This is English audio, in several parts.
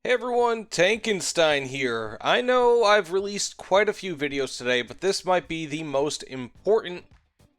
Hey everyone, Tankenstein here. I know I've released quite a few videos today, but this might be the most important.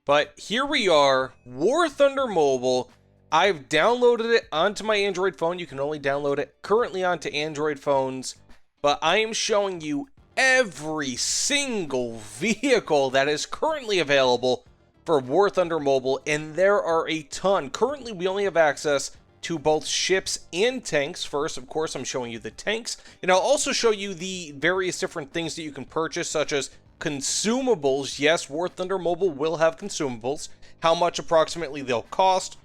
But here we are, War Thunder Mobile. I've downloaded it onto my Android phone. You can only download it currently onto Android phones. But I am showing you every single vehicle that is currently available for War Thunder Mobile, and there are a ton. Currently, we only have access to both ships and tanks. First, of course, I'm showing you the tanks, and I'll also show you the various different things that you can purchase, such as consumables. Yes, War Thunder Mobile will have consumables, how much approximately they'll cost,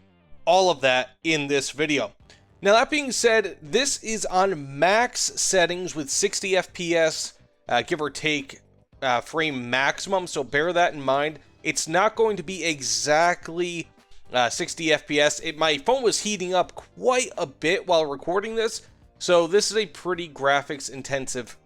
all of that in this video. Now, that being said, this is on max settings with 60 FPS, give or take, frame maximum, so bear that in mind. It's not going to be exactly 60 FPS. My phone was heating up quite a bit while recording this, so this is a pretty graphics intensive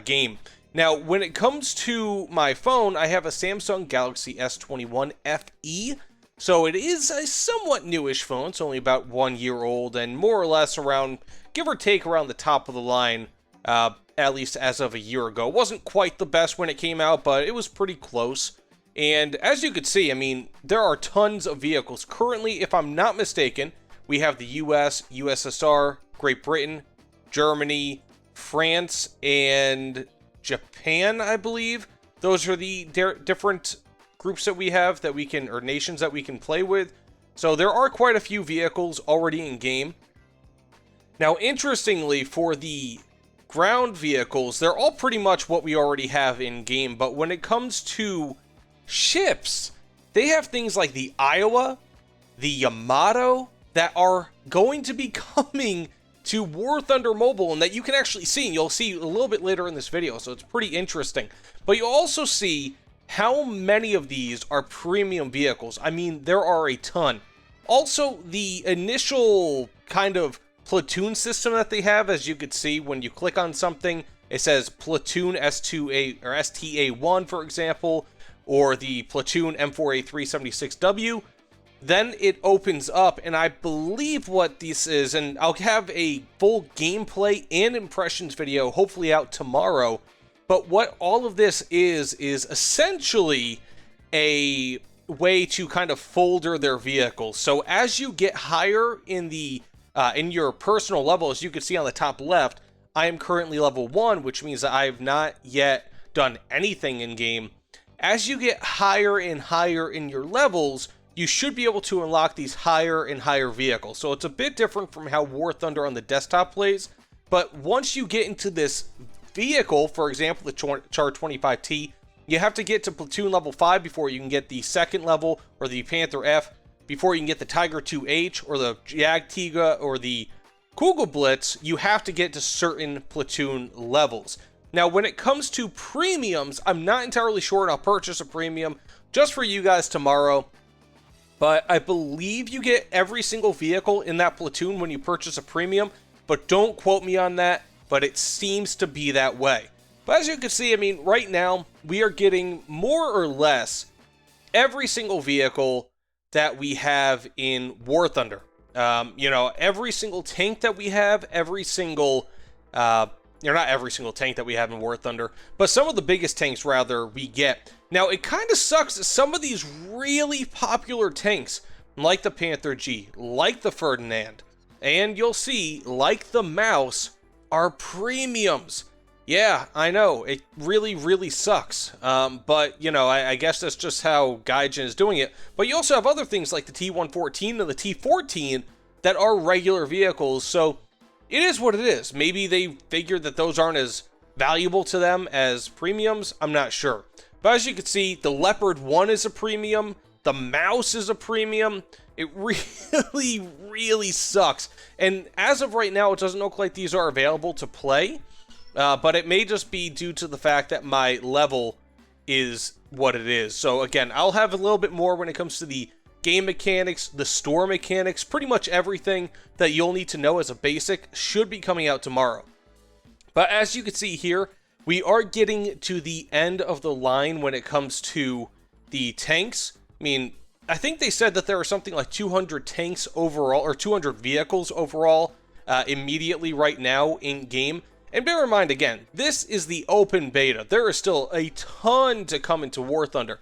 game. Now, when it comes to my phone, I have a Samsung Galaxy S21 FE, so it is a somewhat newish phone. It's only about 1 year old and more or less around, give or take, around the top of the line, at least as of a year ago. It wasn't quite the best when it came out, but it was pretty close. And as you could see, I mean, there are tons of vehicles. Currently, if I'm not mistaken, we have the US, USSR, Great Britain, Germany, France, and Japan, I believe. Those are the different groups that we have that we can, or nations that we can play with. So there are quite a few vehicles already in game. Now, interestingly, for the ground vehicles, they're all pretty much what we already have in game. But when it comes to ships, they have things like the Iowa, the Yamato, that are going to be coming to War Thunder Mobile, and that you can actually see, and you'll see a little bit later in this video, so it's pretty interesting. But you'll also see how many of these are premium vehicles. I mean, there are a ton. Also, the initial kind of platoon system that they have, as you could see, when you click on something, it says platoon S2A or STA1, for example, or the platoon M4A376W, then it opens up, and I believe what this is, and I'll have a full gameplay and impressions video hopefully out tomorrow, but what all of this is essentially a way to kind of folder their vehicles. So as you get higher in the in your personal level, as you can see on the top left, I am currently level 1, which means that I have not yet done anything in game. As you get higher and higher in your levels, you should be able to unlock these higher and higher vehicles. So it's a bit different from how War Thunder on the desktop plays, but once you get into this vehicle, for example, the Char 25T, you have to get to platoon level 5 before you can get the second level, or the Panther F, before you can get the Tiger 2H, or the Jagdtiga, or the Kugelblitz. You have to get to certain platoon levels. Now, when it comes to premiums, I'm not entirely sure, and I'll purchase a premium just for you guys tomorrow. But I believe you get every single vehicle in that platoon when you purchase a premium, but don't quote me on that, but it seems to be that way. But as you can see, I mean, right now, we are getting more or less every single vehicle that we have in War Thunder. You know, every single tank that we have, every single not every single tank that we have in War Thunder, but some of the biggest tanks, rather, we get. Now, it kind of sucks that some of these really popular tanks, like the Panther G, like the Ferdinand, and you'll see, like the Mouse, are premiums. Yeah, I know, it really, really sucks. But, you know, I guess that's just how Gaijin is doing it. But you also have other things like the T114 and the T14 that are regular vehicles, so it is what it is. Maybe they figured that those aren't as valuable to them as premiums. I'm not sure. But as you can see, the Leopard 1 is a premium. The Mouse is a premium. It really, really sucks. And as of right now, it doesn't look like these are available to play. But it may just be due to the fact that my level is what it is. So again, I'll have a little bit more when it comes to the game mechanics, the store mechanics, pretty much everything that you'll need to know as a basic should be coming out tomorrow. But as you can see here, we are getting to the end of the line when it comes to the tanks. I mean, I think they said that there are something like 200 tanks overall, or 200 vehicles overall immediately right now in game. And bear in mind, again, this is the open beta. There is still a ton to come into War Thunder.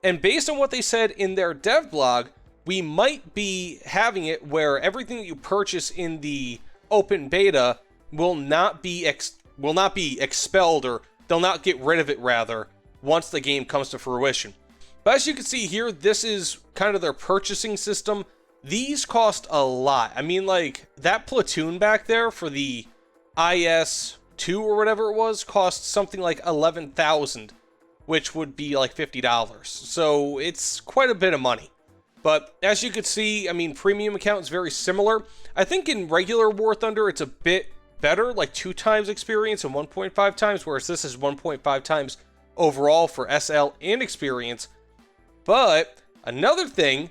And based on what they said in their dev blog, we might be having it where everything that you purchase in the open beta will not be expelled, or they'll not get rid of it, rather, once the game comes to fruition. But as you can see here, this is kind of their purchasing system. These cost a lot. I mean, like, that platoon back there for the IS-2 or whatever it was cost something like $11,000, which would be like $50. So it's quite a bit of money. But as you can see, I mean, premium account is very similar. I think in regular War Thunder, it's a bit better, like 2 times experience and 1.5 times, whereas this is 1.5 times overall for SL and experience. But another thing,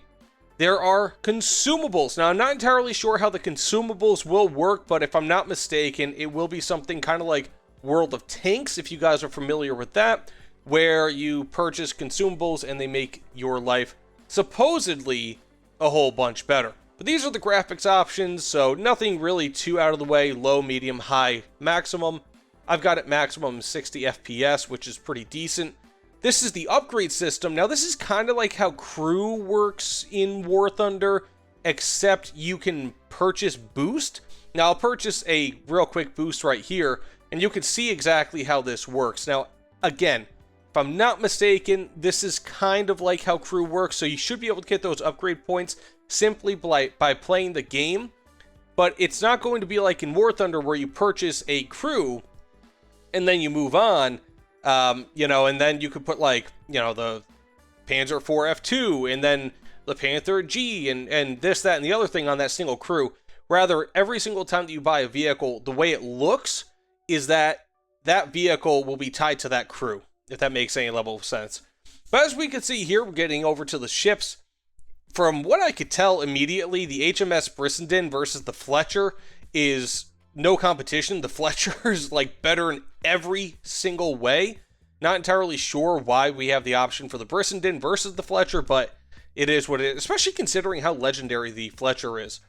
there are consumables. Now, I'm not entirely sure how the consumables will work, but if I'm not mistaken, it will be something kind of like World of Tanks, if you guys are familiar with that, where you purchase consumables and they make your life supposedly a whole bunch better. But these are the graphics options, so nothing really too out of the way. Low, medium, high, maximum. I've got it maximum 60 FPS, which is pretty decent. This is the upgrade system. Now, this is kind of like how crew works in War Thunder, except you can purchase boost. Now, I'll purchase a real quick boost right here, and you can see exactly how this works. Now, again, if I'm not mistaken, this is kind of like how crew works, so you should be able to get those upgrade points simply by playing the game. But it's not going to be like in War Thunder where you purchase a crew and then you move on. And then you could put, like, the Panther F2 and then the Panther G and this, that, and the other thing on that single crew. Rather, every single time that you buy a vehicle, the way it looks is that that vehicle will be tied to that crew, if that makes any level of sense. But as we can see here, we're getting over to the ships. From what I could tell immediately, the HMS Brissenden versus the Fletcher is no competition. The Fletcher is like better in every single way. Not entirely sure why we have the option for the Brissenden versus the Fletcher, but it is what it is, especially considering how legendary the Fletcher is.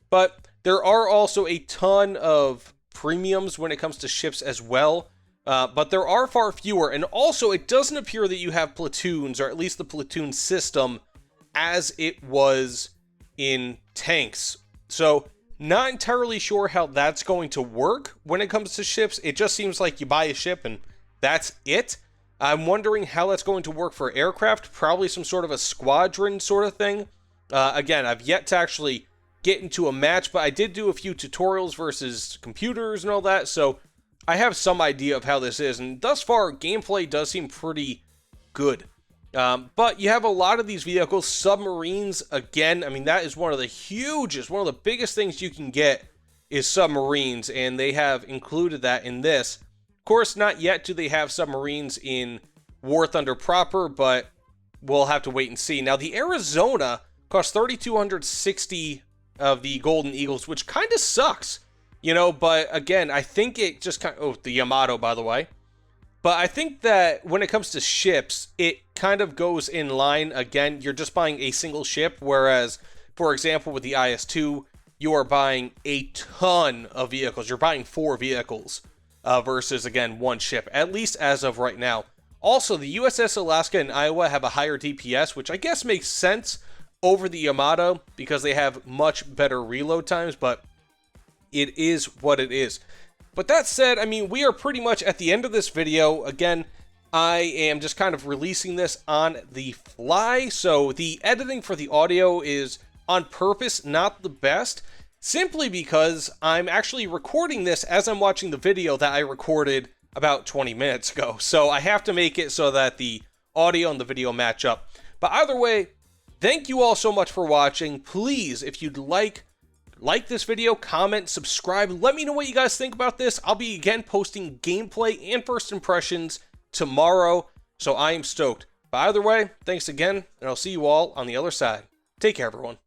But there are also a ton of premiums when it comes to ships as well, but there are far fewer, and also it doesn't appear that you have platoons, or at least the platoon system, as it was in tanks. So not entirely sure how that's going to work when it comes to ships. It just seems like you buy a ship and that's it. I'm wondering how that's going to work for aircraft. Probably some sort of a squadron sort of thing. Again, I've yet to actually get into a match, but I did do a few tutorials versus computers and all that, so I have some idea of how this is. And thus far, gameplay does seem pretty good. But you have a lot of these vehicles. Submarines, again, I mean, that is one of the hugest, one of the biggest things you can get is submarines, and they have included that in this. Of course, not yet do they have submarines in War Thunder proper, but we'll have to wait and see. Now, the Arizona costs 3,260 of the Golden Eagles, which kind of sucks, but again, I think it just kind of, oh, the Yamato, by the way. But I think that when it comes to ships, it kind of goes in line. Again, you're just buying a single ship, whereas, for example, with the IS-2, you are buying a ton of vehicles. You're buying 4 vehicles versus, again, 1 ship, at least as of right now. Also, the USS Alaska and Iowa have a higher DPS, which I guess makes sense over the Yamato because they have much better reload times, but it is what it is. But that said, I mean, we are pretty much at the end of this video. Again, I am just kind of releasing this on the fly, so the editing for the audio is on purpose not the best, simply because I'm actually recording this as I'm watching the video that I recorded about 20 minutes ago. So I have to make it so that the audio and the video match up. But either way, thank you all so much for watching. Please, if you'd like this video, comment, subscribe. Let me know what you guys think about this. I'll be again posting gameplay and first impressions tomorrow, so I am stoked. But either way, thanks again, and I'll see you all on the other side. Take care, everyone.